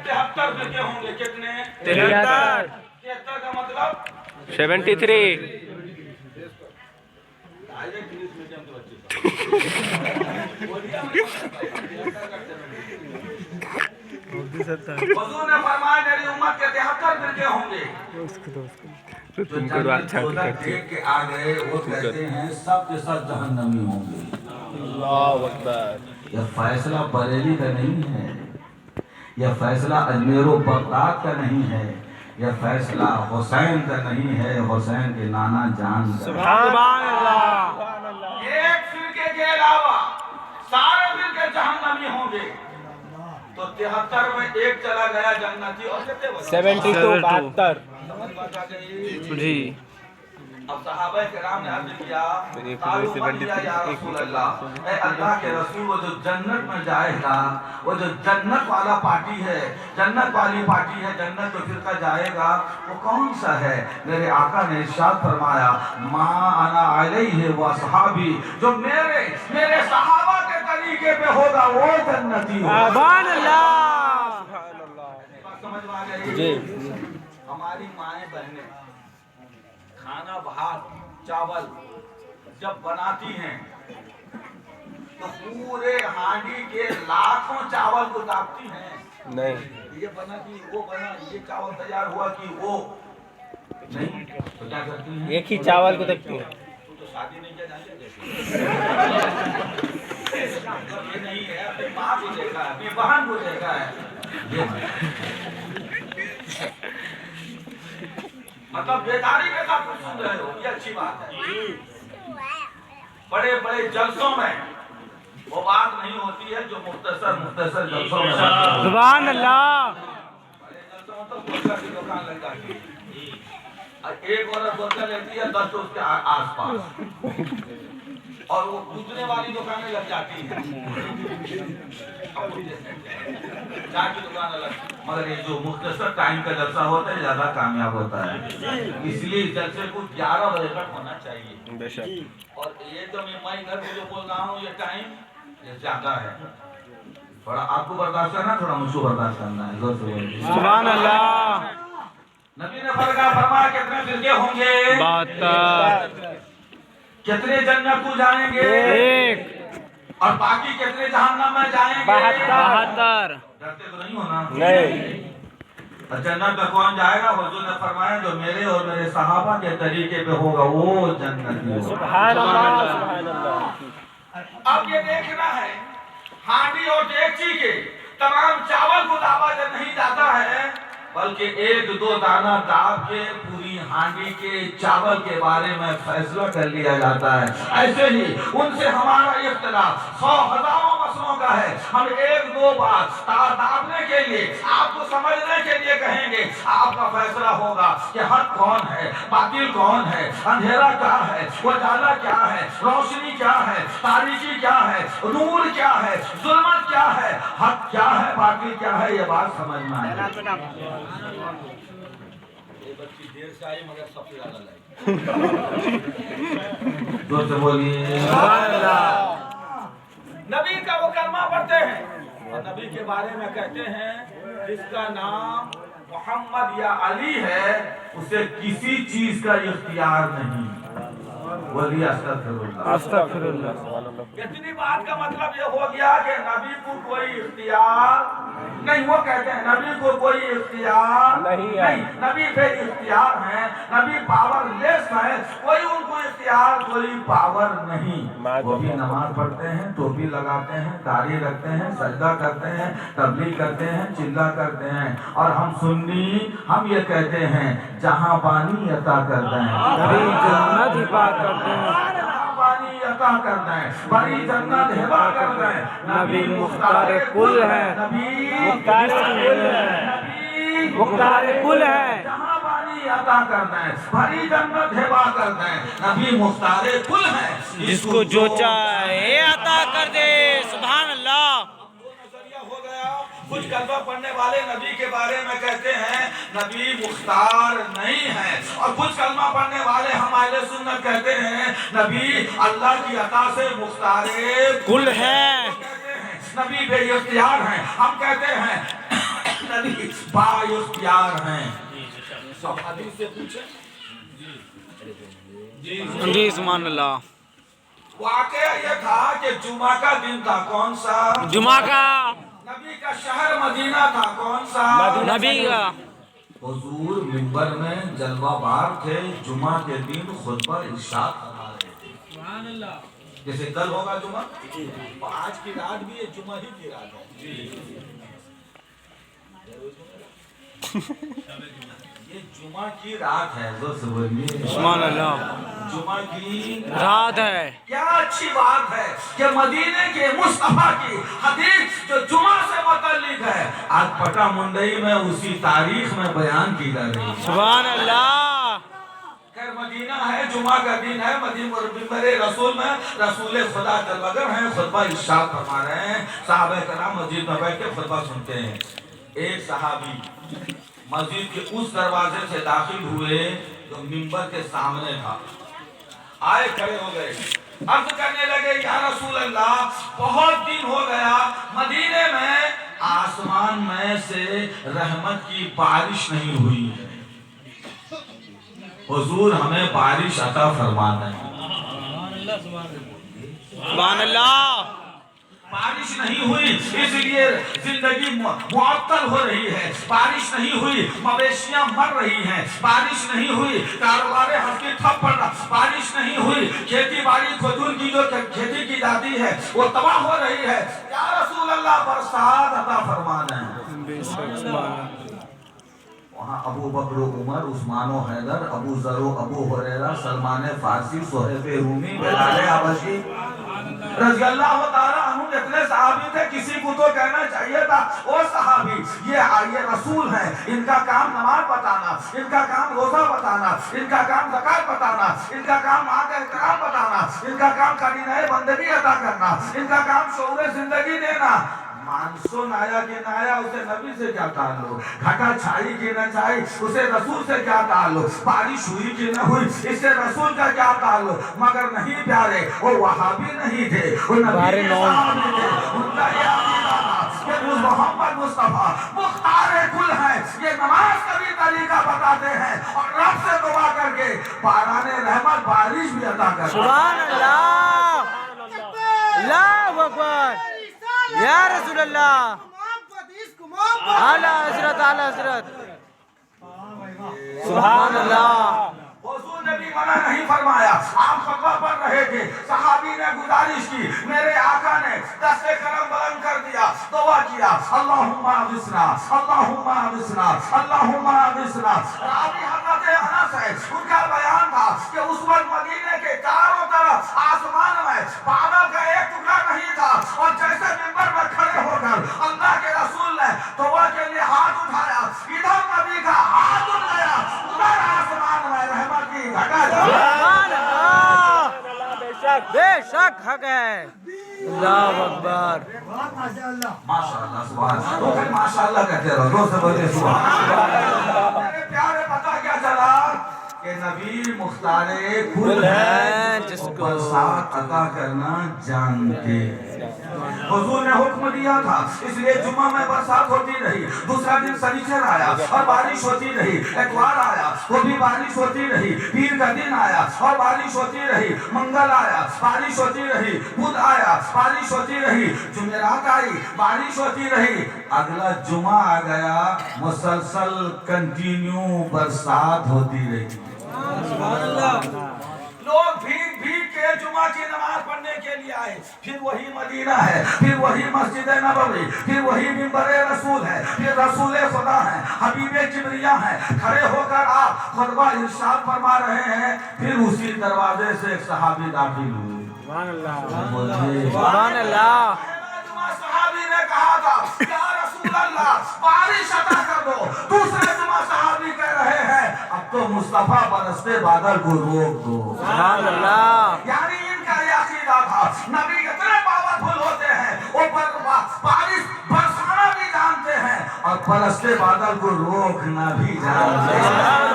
73 फिरके होंगे। कितने? 73। 73 का मतलब 73। इंग्लिश मीडियम के बच्चे हुजूर ने फरमाया मेरी उम्मत के 73 फिरके होंगे। तुम करो अच्छा देख के आ गए वो कहते हैं सब के सब जहन्नमी होंगे। अल्लाहु अकबर। यह फैसला बरेली का नहीं है, यह फैसला अजमेर बगदाद का नहीं है, यह फैसला हुसैन का नहीं है, हुसैन के नाना जान का। सुभान अल्लाह। एक फिरके के अलावा सारे फिरके जहन्नमी होंगे। तो 73 में एक चला गया जन्नती और कितने बचे? 72 72 समझ बात आ गई? जी। अब सहाबा किराम ने अर्ज किया या रसूल अल्लाह, ऐ अल्लाह के रसूल, वो जो जन्नत में जाएगा, वो जो जन्नत वाला पार्टी है, जन्नत वाली पार्टी है, जन्नत में फिरका जाएगा, वो कौन सा है? मेरे आका ने इरशाद फरमाया मा अना अलैहि व असहाबी, जो मेरे सहाबा के तरीके पे होगा वो जन्नती होगा। सुभान अल्लाह। समझ में आ गई? जी। हमारी माएं बहनें खाना भात चावल जब बनाती हैं तो पूरे हांडी के लाखों चावल को दापती हैं। नहीं, ये बना कि वो बना, ये चावल तैयार हुआ कि वो नहीं, तो क्या करती हैं? एक ही चावल को देखती है। तो शादी नहीं किया जानते जैसे ये नहीं है, अपनी माँ को देखा है, अपनी बहन को देखा है। ये मतलब बेदारी के साथ कुछ सुन रहे हो, ये अच्छी बात है। बड़े बड़े जलसों में वो बात नहीं होती है जो मुख्तसर जलसों में। सुभान अल्लाह। बड़े जलसों में तो गुटखा की दुकान लग जाती है, एक औरत गुटखा लेती है 10 तो उसके आसपास, और वो कूदने वाली दुकानें लग जाती हैं। चाय की दुकान अलग, मगर ये जो मुख्तसर टाइम का जलसा होता है ज्यादा कामयाब होता है। इसलिए जलसे को 11 बजे तक होना चाहिए। बेशक। और ये तो मैं इधर जो बोल रहा हूँ ये टाइम ये ज्यादा है, थोड़ा आपको बर्दाश्त करना, थोड़ा मुझको बर्दाश्त करना है। जोर से बोलिए सुभान अल्लाह। नबी ने फरमाया कितने फिरके होंगे? 72। कितने जन्नत को जाएंगे? 1। और बाकी कितने जहन्नम में जाएंगे? 72। डरते तो नहीं होना? नहीं। और जन्नत में कौन जाएगा? हुजूर ने फरमाया जो मेरे और मेरे सहाबा के तरीके पे होगा वो जन्नती होगा। सुभान अल्लाह। सुभान अल्लाह। अब ये देखना है हांडी और डेगची के तमाम चावल को दाबा नहीं जाता है, बल्कि 1-2 दाना दाब के पूरी हांडी के चावल के बारे में फैसला कर लिया जाता है। ऐसे ही उनसे हमारा इख्तिलाफ 100 हजारों मसलों का है। हम 1-2 बात दाबने के लिए, आपको समझने के लिए कहेंगे, आपका फैसला होगा कि हक कौन है, बातिल कौन है, अंधेरा क्या है, उजाला क्या है, रोशनी क्या है, तारीकी क्या है, नूर क्या है, जुल्मत क्या है, हक क्या है, बातिल क्या है, ये बात समझ में आए। ये बच्ची देर से आई मगर सबसे ज्यादा लाई। जोर से बोलिए नबी का वो कलमा पढ़ते हैं और नबी के बारे में कहते हैं जिसका नाम मोहम्मद या अली है उसे किसी चीज का इख्तियार नहीं। बोलिए अस्तगफिरुल्लाह। इतनी बात का मतलब ये हो गया कि नबी को कोई इख्तियार नहीं, वो कहते हैं नबी को कोई इख्तियार नहीं, नबी पे इख्तियार है, नबी पावरलेस है, कोई उनको इख्तियार कोई पावर नहीं। वो भी नमाज पढ़ते हैं, टोपी लगाते हैं, दाढ़ी रखते हैं, सजदा करते हैं, तबलीग करते हैं, चिल्ला करते हैं, और हम सुन्नी हम ये कहते हैं जहां पानी अता करते हैं, जन्नत हिबा करते हैं, पानी अता करते हैं, बड़ी जन्नत हिबा करते हैं। नबी मुख्तार कुल है, नबी मुख्तार कुल है, जहां पानी अता करते हैं, बड़ी जन्नत हिबा करते हैं, नबी मुख्तार कुल है, जिसको जो चाहे अता कर दे। सुभान अल्लाह। हो गया। कुछ कलमा पढ़ने वाले नबी के बारे में कहते हैं नबी मुख्तार नहीं है, और कुछ कलमा पढ़ने वाले हम अहले सुन्नत कहते हैं नबी अल्लाह की अता से मुख्तार कुल है, नबी बेइख्तियार हैं। हम कहते हैं नबी बाइख्तियार हैं। सब हदीस से पूछे जी सुभान अल्लाह। वाकया ये था कि जुमा का दिन था, कौन सा? जुमा का। नबी का शहर मदीना था, कौन सा? नबी का। हुजूर मिंबर में जलवाबार थे, जुमा के दिन खुतबा इरशाद फरमा रहे थे। जैसे कल होगा जुमा, और आज की रात भी ये जुमा ही की रात है। ये जुमा की रात है, जोर से बोलिए सुभान अल्लाह। जुमा की रात है। क्या अच्छी बात है कि मदीने के मुस्तफा की हदीस जो जुमा से मुतल्लिक है, आज पटा मुंडई में उसी तारीख में बयान की जा रही है। सुभान अल्लाह। खैर मदीना है, जुमा का दिन है, मदीने रसूल में रसूल खुदा जलवगर हैं, खुतबा इरशाद फरमा रहे हैं। सहाबा कराम मस्जिद में बैठ के खुतबा सुनते हैं। एक सहाबी मस्जिद के उस दरवाजे से दाखिल हुए जो मिंबर के सामने था, आए खड़े हो गए, अर्ज करने लगे, या रसूल अल्लाह, बहुत दिन हो गया मदीने में आसमान में से रहमत की बारिश नहीं हुई है, हुजूर हमें बारिश अता फरमाना है। सुभान अल्लाह। बारिश नहीं हुई इसलिए जिंदगी मुअत्तल हो रही है, बारिश नहीं हुई मवेशियां मर रही हैं, बारिश नहीं हुई कारोबार हस्ती ठप पड़ रहा, बारिश नहीं हुई खेती बाड़ी खजूर की जो खेती की जाती है वो तबाह हो रही है। या रसूल अल्लाह बरसात अता फरमाना है। वहाँ अबू बकर उमर, उस्मान हैदर, अबू जर, अबू हुरैरा, सलमान फारसी, सुहैब रूमी, बिलाल हबशी रज़ी अल्लाह ताला अन्हु इतने सहाबी थे, किसी को तो कहना चाहिए था ओ सहाबी, ये रसूल हैं, इनका काम नमाज बताना, इनका काम रोजा बताना, इनका काम ज़कात बताना, इनका काम माँ का एहतराम बताना, इनका काम करीनाए बंदगी अदा करना, इनका काम शऊर जिंदगी देना। मानसून आया कि ना आया उसे नबी से क्या ताल्लुक, घटा छाई कि न छाई उसे रसूल से क्या ताल्लुक, बारिश हुई कि न हुई इससे रसूल का क्या ताल्लुक। मगर नहीं प्यारे, वो वहाबी नहीं थे, वो नबी के सामने थे, उनका ये अकीदा था कि मोहम्मद मुस्तफा मुख्तार कुल है। ये नमाज का भी तरीका बताते हैं और रब से दुआ करके बाराने रहमत बारिश भी अता करते हैं। सुभान अल्लाह। अल्लाहु अकबर। या रसूल अल्लाह। आला हजरत, आला हजरत। सुभान अल्लाह। हुजूर ने भी मना नहीं फरमाया, आप खुतबा पढ़ रहे थे, सहाबी ने गुजारिश की, मेरे आका ने दस्ते कलम बुलंद कर दिया, दुआ किया, अल्लाहुम्मा बिस्ना, अल्लाहुम्मा बिस्ना, अल्लाहुम्मा बिस्ना। रावी हज़रत अनस है, उनका बयान था कि उस वक्त मदीने के चारों तरफ आसमान में बादल का एक टुकड़ा नहीं था, और जैसे मिंबर में खड़े होकर अल्लाह के रसूल ने दुआ के लिए हाथ उठाया, इधर नबी का हाथ उठ गया, उधर आसमान में रहमत की घटा बेशक हक है। अल्लाहु अकबर। माशाअल्लाह सुभान अल्लाह। तो फिर माशाअल्लाह कहते रहो, दो से बोलिए सुभान अल्लाह। मेरे प्यारे पता क्या चला कि नबी मुख्तारे कुल है, जिसको बरसात अता करना जानते। हुजूर ने हुक्म दिया था, इसलिए जुम्मा में बरसात होती रही, दूसरा दिन शनिचर आया और बारिश होती रही, इतवार आया वो भी बारिश होती रही, पीर का दिन आया और बारिश होती रही, मंगल आया बारिश होती रही, बुध आया बारिश होती रही, जुमेरात आई बारिश होती रही, अगला जुमा आ गया, मुसलसल कंटिन्यू बरसात होती रही। लोग भीग भीग के जुमा की नमाज पढ़ने के लिए आए, फिर वही मदीना है, फिर वही मस्जिद नबवी, फिर वही मिंबर रसूल है, फिर रसूल खुदा है, हबीबे किबरिया है, खड़े होकर आप खुतबा इरशाद फरमा रहे हैं। फिर उसी दरवाजे से एक सहाबी दाखिल हुए। सुभान अल्लाह। सुभान अल्लाह। सहाबी ने कहा था, या रसूल अल्लाह बारिश अता कर दो। दूसरे जुमा सहाबी कह रहे हैं, अब तो मुस्तफा बरसते बादल को रोक दो। सुभान अल्लाह। यानी इनका ये अकीदा था, नबी इतने पावरफुल होते हैं, वो बारिश बरसाना भी जानते हैं और बरसते बादल को रोकना भी जानते हैं।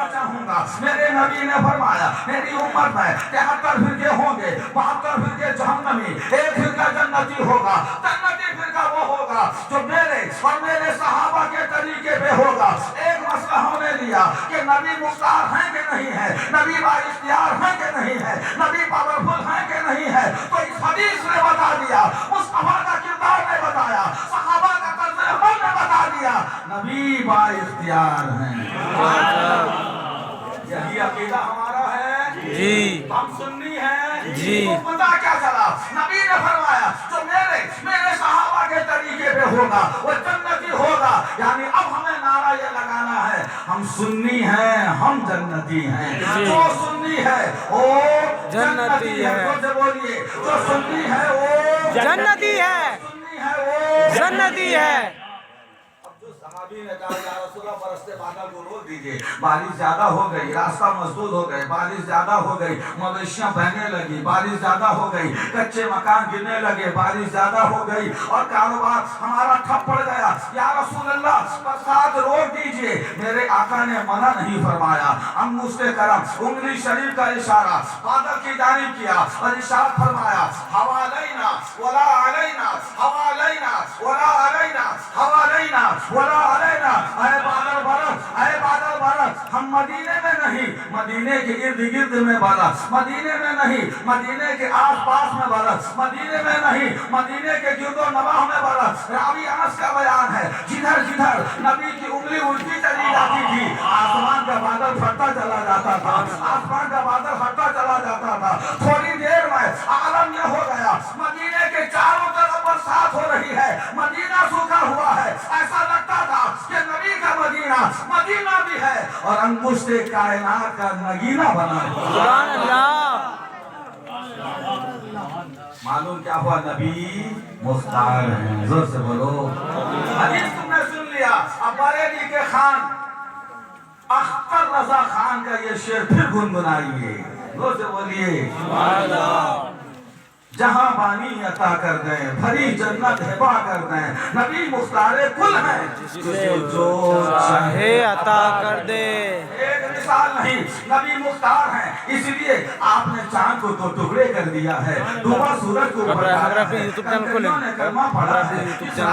चाहूंगा मेरे नबी ने फरमाया, मेरी उम्मत में 73 फिरके होंगे, 72 फिरके जहन्नमी, एक फिरका जन्नती होगा। जन्नती फिरका वो होगा जो मेरे और मेरे सहाबा के तरीके دیا کہ نبی مختار ہیں کہ نہیں ہے، نبی با اختیار ہیں کہ نہیں ہے، نبی پاورفل ہیں کہ نہیں ہے، تو اس حدیث نے بتا دیا، مصطفیٰ کا کردار نے بتایا، صحابہ کا طرز عمل نے بتا دیا، نبی با اختیار ہیں۔ یہی عقیدہ ہمارا ہے جی ہم سنی ہیں جی۔ تو پتہ کیا چلا، نبی نے فرمایا جو میرے صحابہ کے طریقے پہ ہوگا وہ جنتی ہوگا، یعنی اب ہمیں نعرہ یہ لگانا ہے ہم سنی ہیں ہم جنتی ہیں، جو سنی ہے وہ جنتی ہے، جو بولیے جو سنی ہے وہ جنتی ہے، سنی ہے وہ جنتی ہے۔ صحابی نے کہا یا رسول اللہ برستے بادل کو روک دیجئے، بارش زیادہ ہو گئی، راستہ مسدود ہو گئے، بارش زیادہ ہو گئی، مویشیاں بہنے لگی، بارش زیادہ ہو گئی، کچے مکان گرنے لگے، بارش زیادہ ہو گئی اور کاروبار ہمارا ٹھپ پڑ گیا، یا رسول اللہ برسات روک دیجئے۔ میرے آقا نے منع نہیں فرمایا، انگشت کرم انگلی شریف کا اشارہ بادل کی جانب کیا اور ارشاد فرمایا حوالینا ولا علینا، حوالینا ولا علینا، حوالینا ولا علینا، اے بادل برس، اے بادل برس، ہم مدینے میں نہیں مدینے کے ارد گرد میں برس، مدینے میں نہیں مدینے کے آس پاس میں برس، مدینے میں نہیں مدینے کے گرد و نواح میں برس۔ راوی انس کا بیان ہے جدھر جدھر نبی کی انگلی الٹی چلی جاتی تھی آسمان کا بادل پھٹتا چلا جاتا تھا، آسمان کا بادل پھٹتا چلا جاتا تھا۔ تھوڑی دیر میں عالم یہ ہو گیا مدینے کے چاروں طرف برسات ہو رہی ہے، مدینہ سوکھا ہوا ہے، ایسا لگتا تھا کہ نبی کا مدینہ مدینہ بھی ہے اور انگشت کائنات کا نگینہ بنا ہوا۔ سبحان اللہ۔ معلوم کیا ہوا، نبی مختار ہیں، زور سے بولو۔ حدیث تم نے سن لیا، اب بریلی کے خان اختر رضا خان کا یہ شعر پھر گنگنائیے، زور سے بولیے۔ جہاں بانی عطا کر دیں، بھری جنت ہبا کر دیں، نبی مختار کل ہیں، جس کو جو چاہے عطا کر دے۔ ایک مثال نہیں، نبی مختار ہیں، اس لیے آپ نے چاند کو دو ٹکڑے کر دیا ہے، ڈوبا سورج کو اوپر ڈالا ہے، یوٹیوب چینل کھولیں۔ کنکریوں نے کلمہ پڑھا ہے،